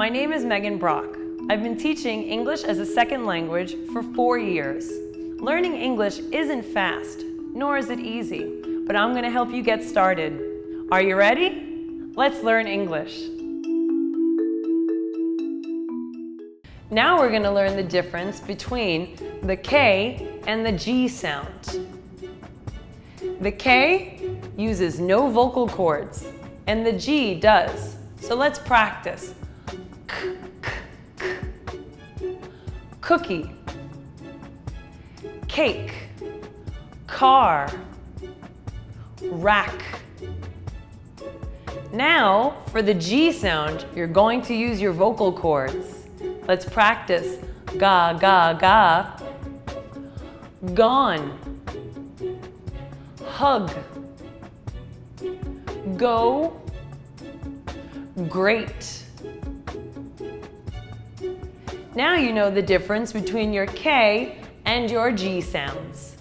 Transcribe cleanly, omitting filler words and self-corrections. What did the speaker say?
My name is Megan Brach. I've been teaching English as a second language for 4 years. Learning English isn't fast, nor is it easy, but I'm going to help you get started. Are you ready? Let's learn English. Now we're going to learn the difference between the K and the G sound. The K uses no vocal cords, and the G does. So let's practice. K, k, k. Cookie, cake, car, rack. Now, for the G sound, you're going to use your vocal cords. Let's practice. Ga, ga, ga. Gone. Hug. Go. Great. Now you know the difference between your K and your G sounds.